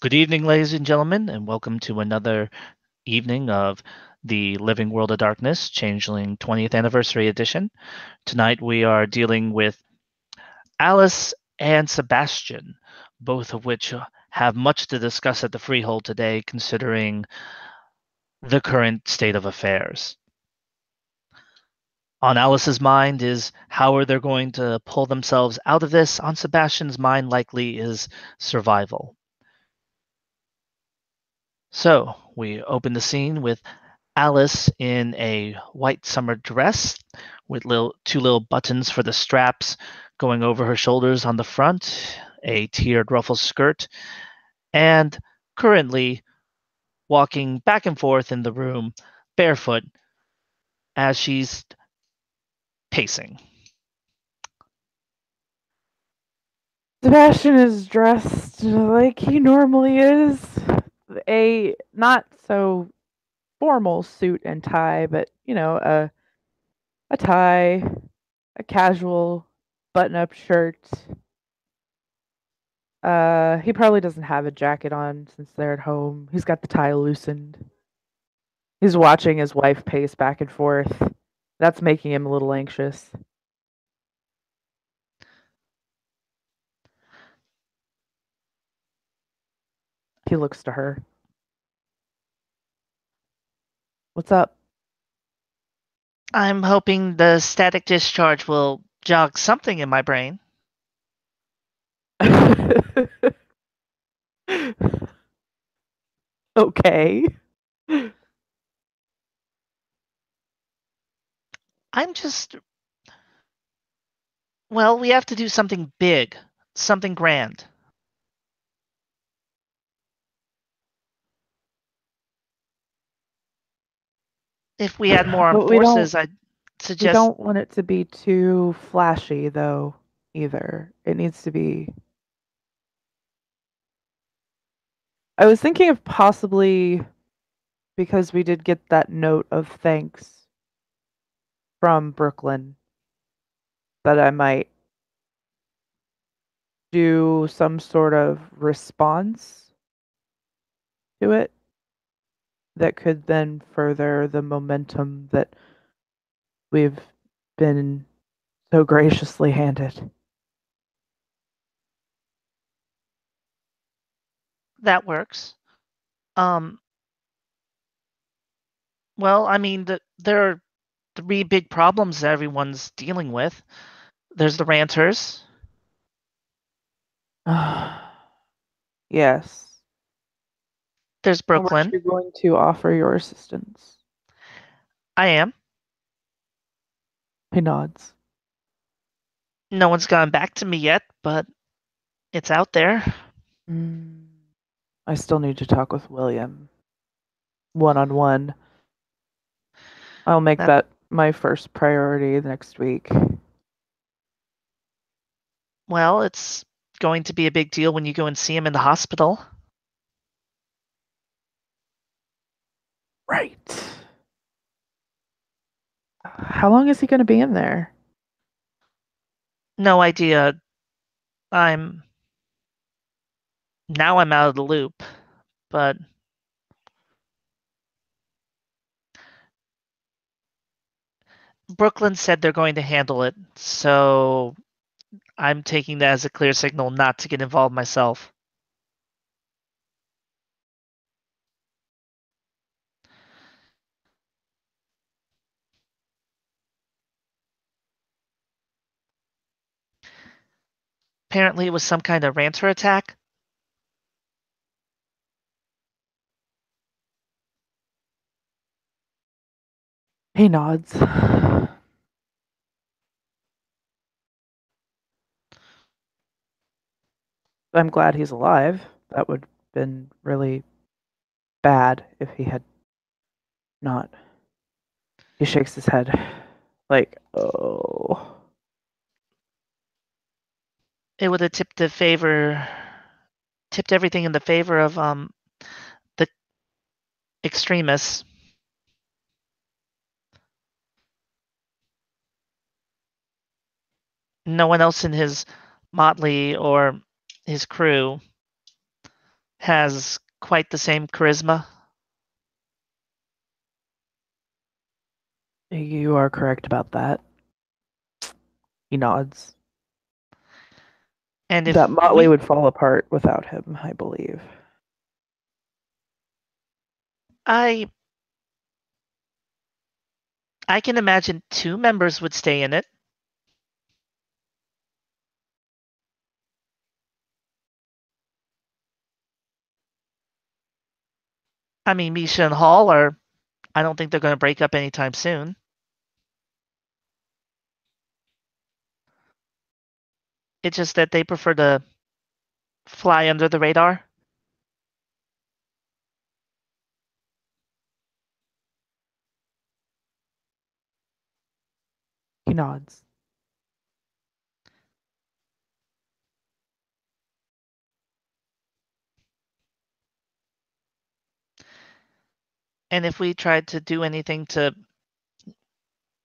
Good evening, ladies and gentlemen, and welcome to another evening of the Living World of Darkness Changeling 20th Anniversary Edition. Tonight we are dealing with Alice and Sebastian, both of which have much to discuss at the Freehold today, considering the current state of affairs. On Alice's mind is how are they going to pull themselves out of this. On Sebastian's mind, likely is survival. So we open the scene with Alice in a white summer dress with two little buttons for the straps going over her shoulders on the front, a tiered ruffle skirt, and currently walking back and forth in the room barefoot as she's pacing. Sebastian is dressed like he normally is. A not so formal suit and tie, but a tie, a casual button-up shirt. He probably doesn't have a jacket on since they're at home. He's got the tie loosened. He's watching his wife pace back and forth. That's making him a little anxious. He looks to her. What's up? I'm hoping the static discharge will jog something in my brain. Okay. I'm just, well, we have to do something big, something grand. If we had more armed But we don't forces, I'd We suggest. don't want it to be too flashy, though, either. It needs to be. I was thinking of possibly because we did get that note of thanks from Brooklyn that I might do some sort of response to it that could then further the momentum that we've been so graciously handed. That works. Um, well, I mean, there are three big problems that everyone's dealing with. There's the ranters. Yes. There's How much Brooklyn. you're going to offer your assistance? I am. He nods. No one's gotten back to me yet, but it's out there. Mm. I still need to talk with William one on one. I'll make That that my first priority next week. well, it's going to be a big deal when you go and see him in the hospital. Right. How long is he going to be in there? No idea. I'm I'm out of the loop, but Brooklyn said they're going to handle it, so I'm taking that as a clear signal not to get involved myself. Apparently, it was some kind of ranter attack. He nods. I'm glad he's alive. That would have been really bad if he had not. He shakes his head like, oh. It would have tipped everything in the favor of the extremists. No one else in his motley or his crew has quite the same charisma. You are correct about that. He nods. And That if motley we, would fall apart without him, I believe. I, I can imagine two members would stay in it. I mean, Misha and Hall are, I don't think they're going to break up anytime soon. It's just that they prefer to fly under the radar. He nods. And if we tried to do anything to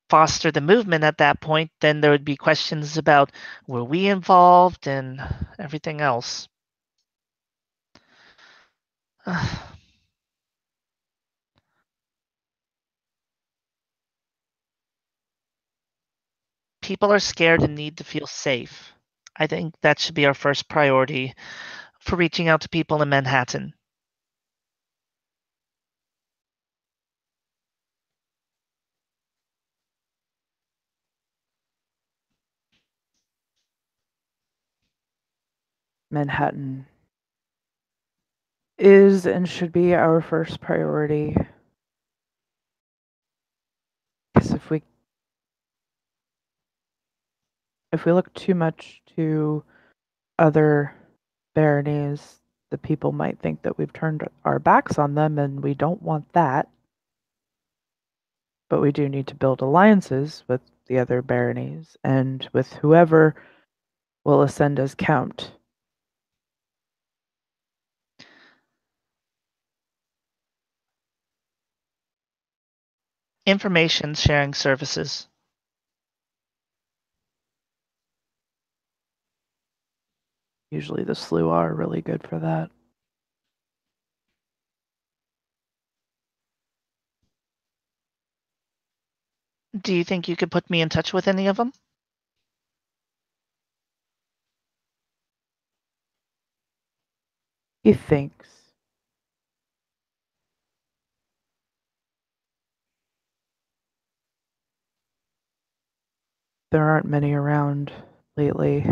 foster the movement at that point, then there would be questions about were we involved and everything else. People are scared and need to feel safe. I think that should be our first priority for reaching out to people in Manhattan. Manhattan is and should be our first priority. Because if we look too much to other baronies, the people might think that we've turned our backs on them, and we don't want that. But we do need to build alliances with the other baronies and with whoever will ascend as count. Information sharing services. Usually the slew are really good for that. Do you think you could put me in touch with any of them? He thinks. There aren't many around lately.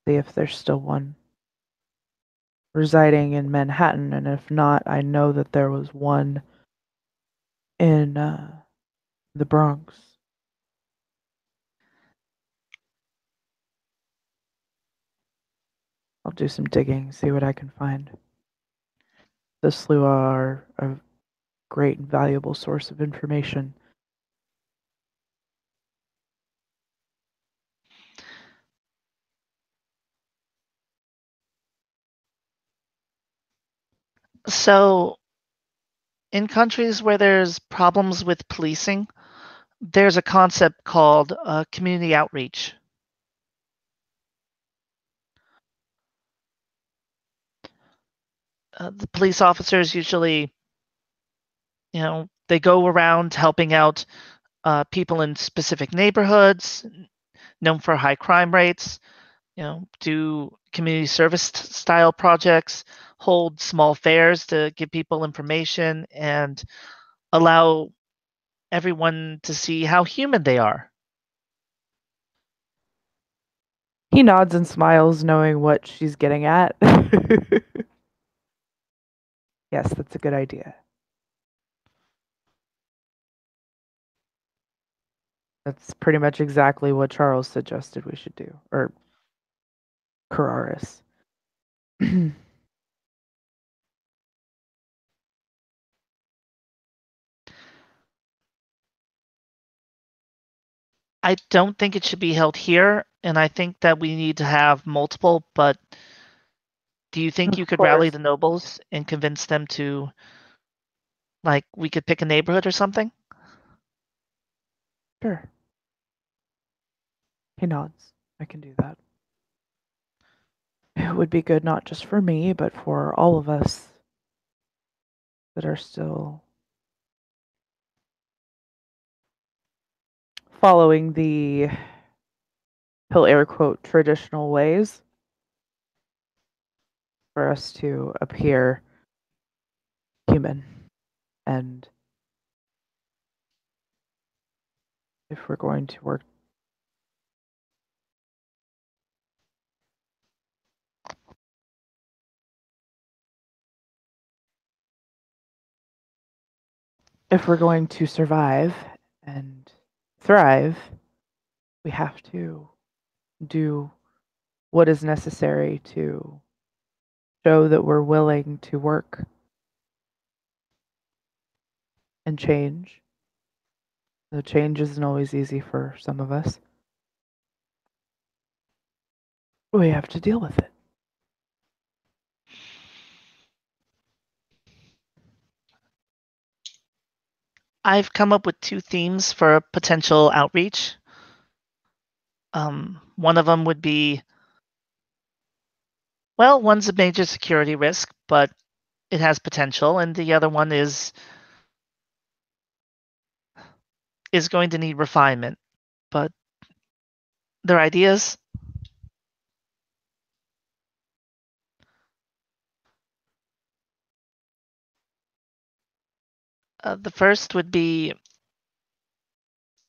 See if there's still one residing in Manhattan, and if not, I know that there was one in the Bronx. I'll do some digging, see what I can find. The slew are a great and valuable source of information. So, in countries where there's problems with policing, there's a concept called community outreach. The police officers usually, they go around helping out people in specific neighborhoods known for high crime rates, do community service style projects, hold small fairs to give people information and allow everyone to see how human they are. He nods and smiles, knowing what she's getting at. Yes, that's a good idea. That's pretty much exactly what Charles suggested we should do, or Carraris. I don't think it should be held here, and I think that we need to have multiple, but do you think you Of could rally course. the nobles and convince them to, like, we could pick a neighborhood or something? Sure. He nods. I can do that. would be good not just for me, but for all of us that are still following the, he'll air quote, traditional ways for us to appear human. And if we're going to work, if we're going to survive and thrive, we have to do what is necessary to show that we're willing to work and change. The change isn't always easy for some of us. We have to deal with it. I've come up with two themes for a potential outreach. One of them would be, well, one's a major security risk, but it has potential, and the other one is going to need refinement. But their ideas. The first would be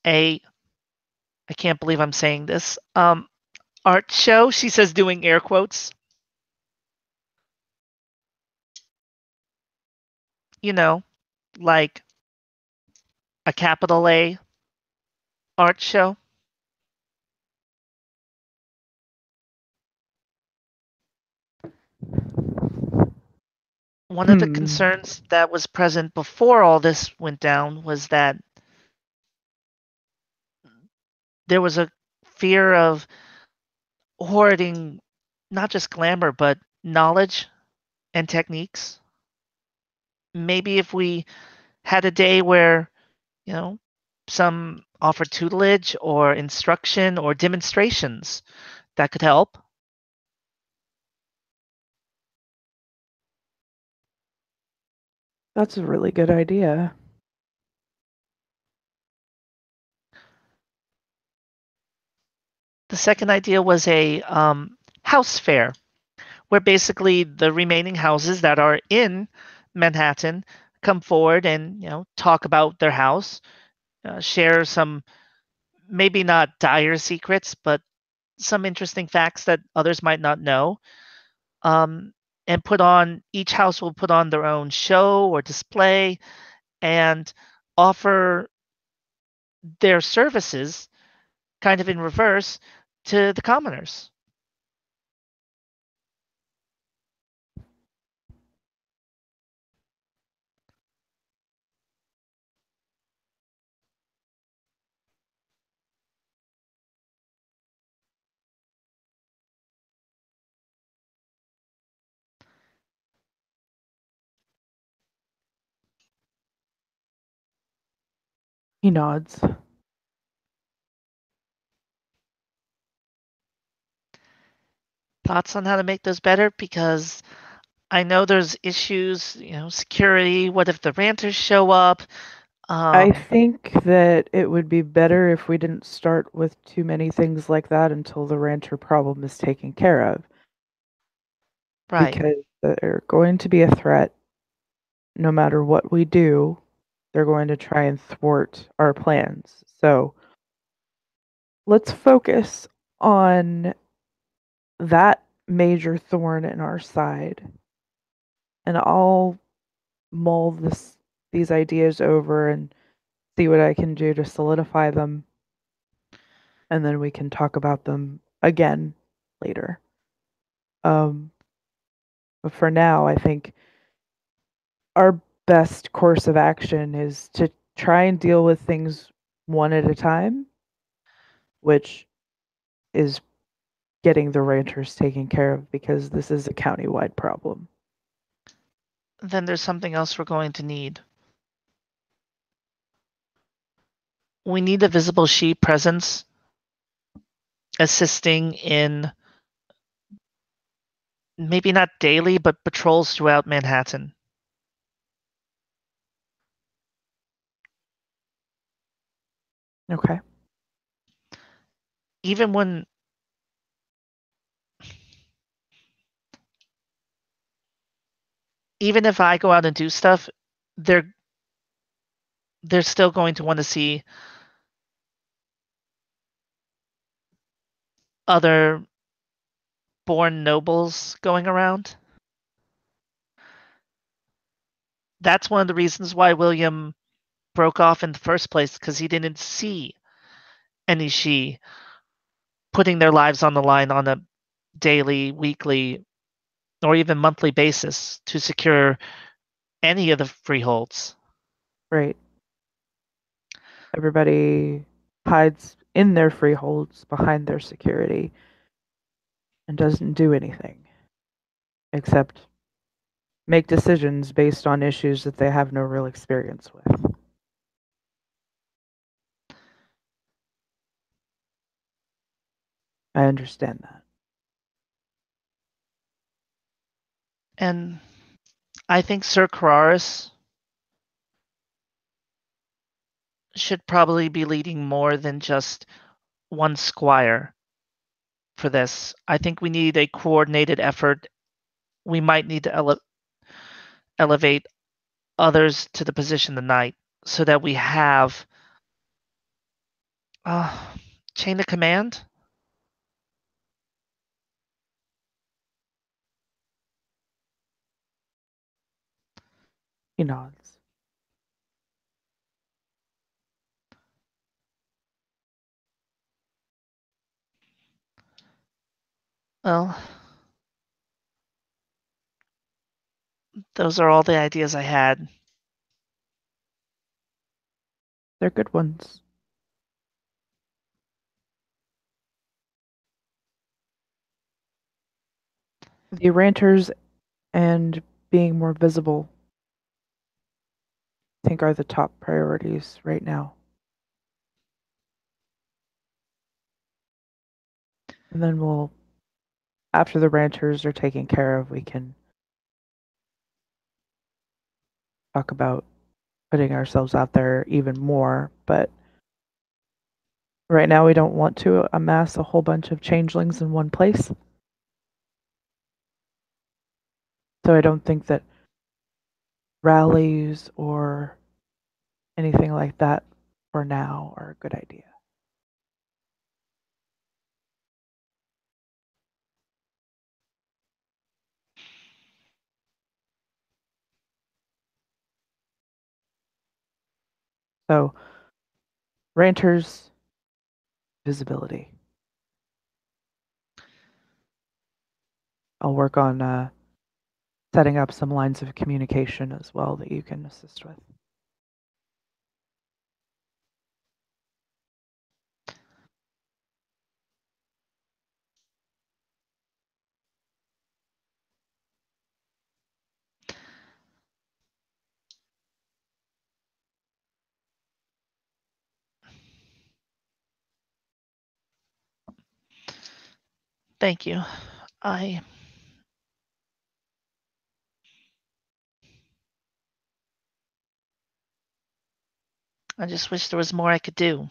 a, I can't believe I'm saying this, art show. She says doing air quotes. You know, like a capital A art show. One of the Hmm. concerns that was present before all this went down was that there was a fear of hoarding not just glamour, but knowledge and techniques. Maybe if we had a day where, you know, some offer tutelage or instruction or demonstrations that could help. That's a really good idea. The second idea was a house fair where basically the remaining houses that are in Manhattan come forward and talk about their house, share some maybe not dire secrets, but some interesting facts that others might not know. Um, and put on each house will put on their own show or display and offer their services kind of in reverse to the commoners. He nods. Thoughts on how to make those better? Because I know there's issues, security. What if the ranters show up? I Um, think that it would be better if we didn't start with too many things like that until the rancher problem is taken care of, right. because they're going to be a threat no matter what we do. They're going to try and thwart our plans. So let's focus on that major thorn in our side, and I'll mull these ideas over and see what I can do to solidify them, and then we can talk about them again later. Um, but for now, I think our best course of action is to try and deal with things one at a time, which is getting the ranters taken care of because this is a county-wide problem. Then there's something else we're going to need. We need a visible she presence assisting in maybe not daily, but patrols throughout Manhattan. Okay. Even when, even if I go out and do stuff, they're they're still going to want to see other born nobles going around. That's one of the reasons why William broke off in the first place, because he didn't see any Shi putting their lives on the line on a daily, weekly, or even monthly basis to secure any of the freeholds. Right. Everybody hides in their freeholds behind their security and doesn't do anything except make decisions based on issues that they have no real experience with. I understand that. And I think Sir Carraris should probably be leading more than just one squire for this. I think we need a coordinated effort. We might need to elevate others to the position tonight so that we have uh, chain of command. He nods. Well, those are all the ideas I had. They're good ones. The ranters and being more visible, I think, are the top priorities right now. And then after the ranters are taken care of, we can talk about putting ourselves out there even more. But right now, we don't want to amass a whole bunch of changelings in one place. So I don't think that rallies or anything like that for now are a good idea. So, ranters, visibility. I'll work on setting up some lines of communication as well that you can assist with. Thank you. I I just wish there was more I could do.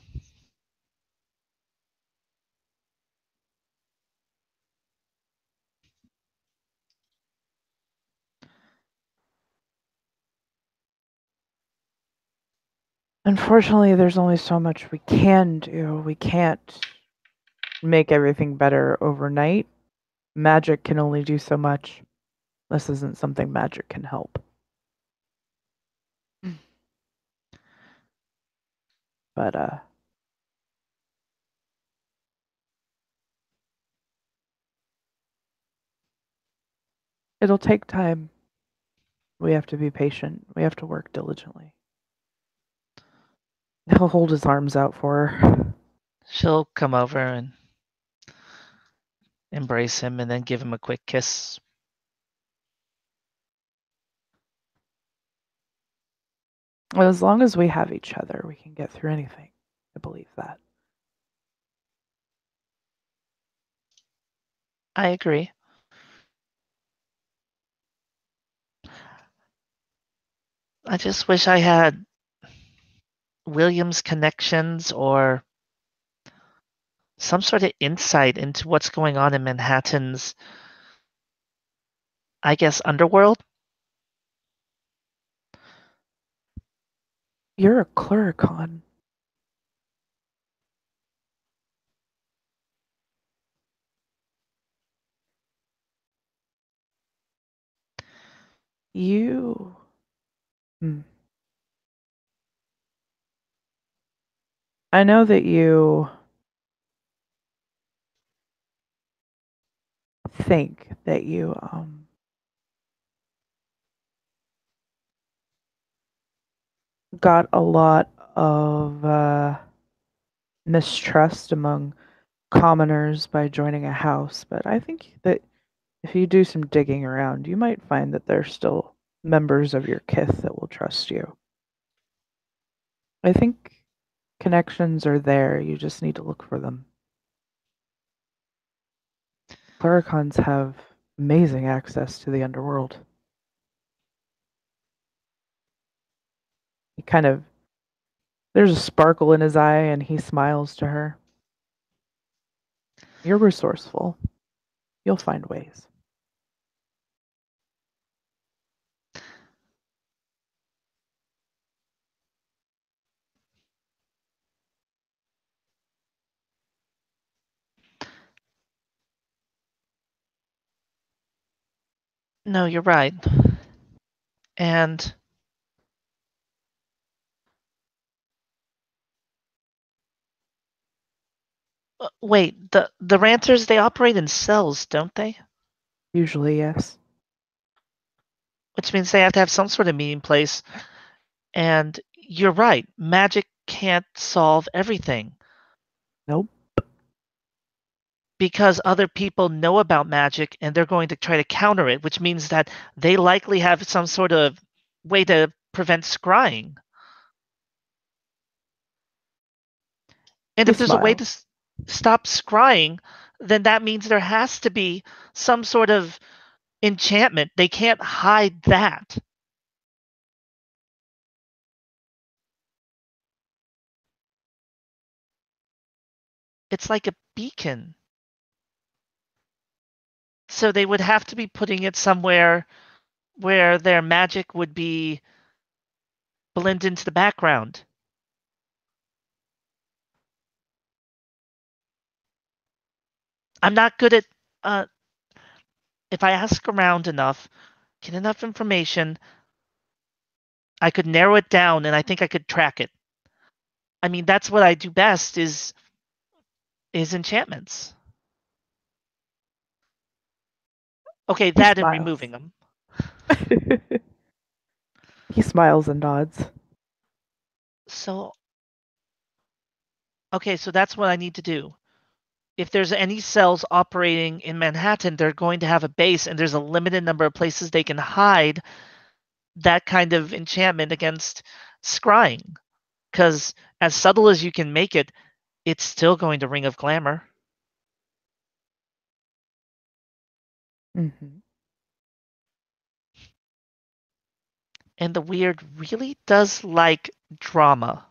Unfortunately, there's only so much we can do. We can't make everything better overnight. Magic can only do so much. This isn't something magic can help. But it'll take time. We have to be patient. We have to work diligently. He'll hold his arms out for her. She'll come over and embrace him and then give him a quick kiss. Well, as long as we have each other, we can get through anything. I believe that. I agree. I just wish I had Williams connections or some sort of insight into what's going on in Manhattan's, I guess, underworld. You're a Cluricon. You. Hmm. I know that you think that you got a lot of mistrust among commoners by joining a house, but I think that if you do some digging around, you might find that there's still members of your kith that will trust you. I think connections are there, you just need to look for them. Clericons have amazing access to the underworld. He kind of, there's a sparkle in his eye and he smiles to her. You're resourceful. You'll find ways. No, you're right. And wait, the ranters they operate in cells, don't they? Usually, yes. Which means they have to have some sort of meeting place. And you're right, magic can't solve everything Nope. because other people know about magic and they're going to try to counter it, which means that they likely have some sort of way to prevent scrying. And He if there's a way smiles. to stop scrying, then that means there has to be some sort of enchantment. They can't hide that. It's like a beacon. So they would have to be putting it somewhere where their magic would be blend into the background. I'm not good at uh, if I ask around enough, get enough information, I could narrow it down and I think I could track it. I mean, that's what I do best is enchantments. Okay, He that and smiles. removing them. He smiles and nods. So, okay, so that's what I need to do. If there's any cells operating in Manhattan, they're going to have a base and there's a limited number of places they can hide that kind of enchantment against scrying. Because as subtle as you can make it, it's still going to ring of glamour. Hmm. And the weird really does like drama.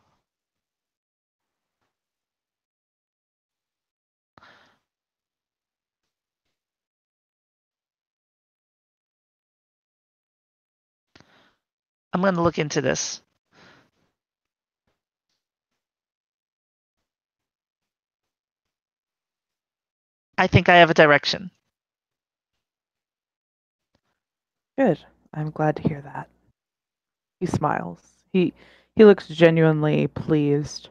I'm going to look into this. I think I have a direction. Good. I'm glad to hear that. He smiles. He looks genuinely pleased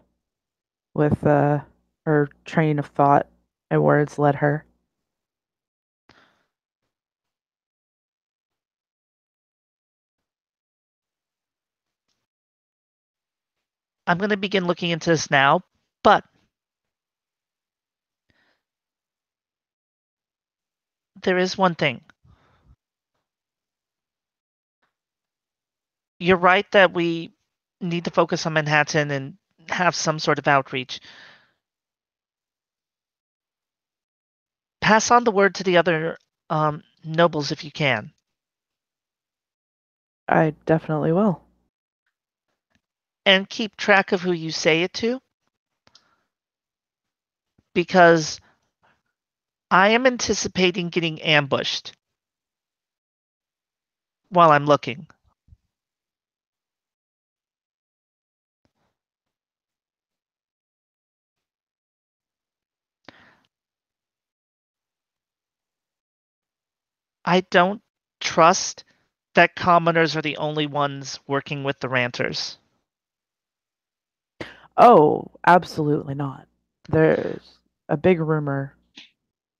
with her train of thought and where it's led her. I'm going to begin looking into this now, but there is one thing. You're right that we need to focus on Manhattan and have some sort of outreach. Pass on the word to the other nobles if you can. I definitely will. and keep track of who you say it to because I am anticipating getting ambushed while I'm looking. I don't trust that commoners are the only ones working with the ranters. Oh, absolutely not. There's a big rumor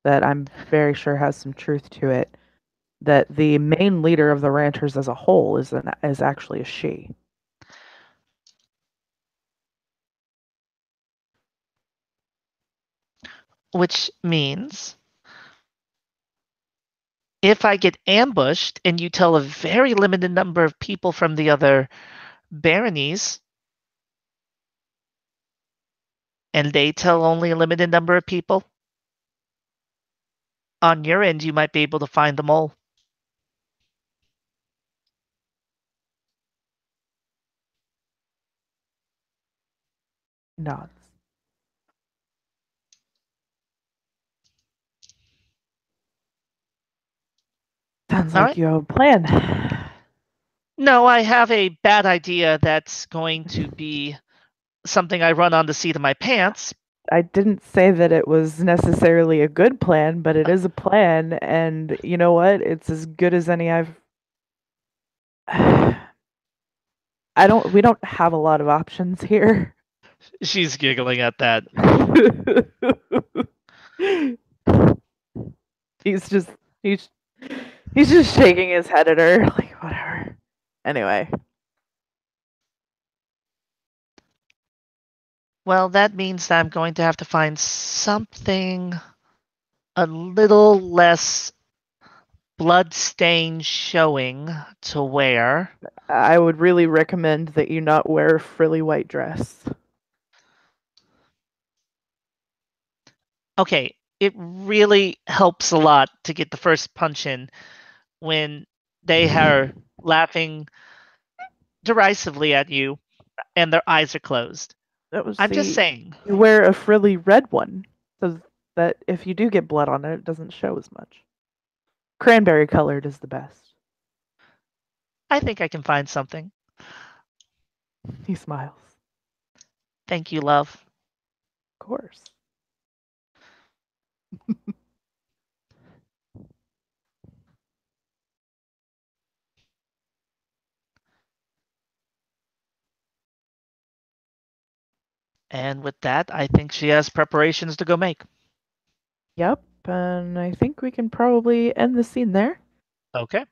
that I'm very sure has some truth to it that the main leader of the ranchers as a whole is actually a she. Which means if I get ambushed and you tell a very limited number of people from the other baronies, and they tell only a limited number of people, on your end, you might be able to find them all. Nods. Sounds All like right. you have a plan. No, I have a bad idea that's going to be something I run on the seat of my pants. I didn't say that it was necessarily a good plan, but it is a plan, and you know what? It's as good as any I've. I don't. We don't have a lot of options here. She's giggling at that. he's just he's he's just shaking his head at her like whatever. Anyway, Well, that means that I'm going to have to find something a little less bloodstain showing to wear. I would really recommend that you not wear a frilly white dress. Okay, it really helps a lot to get the first punch in when they are laughing derisively at you and their eyes are closed. That was I'm just see, saying. you wear a frilly red one so that if you do get blood on it, it doesn't show as much. Cranberry colored is the best. I think I can find something. He smiles. Thank you, love. Of course. And with that, I think she has preparations to go make. Yep, and I think we can probably end the scene there. Okay.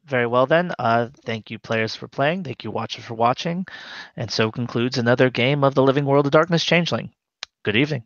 Very well then. Thank you, players, for playing. Thank you, watchers, for watching. And so concludes another game of the Living World of Darkness Changeling. Good evening.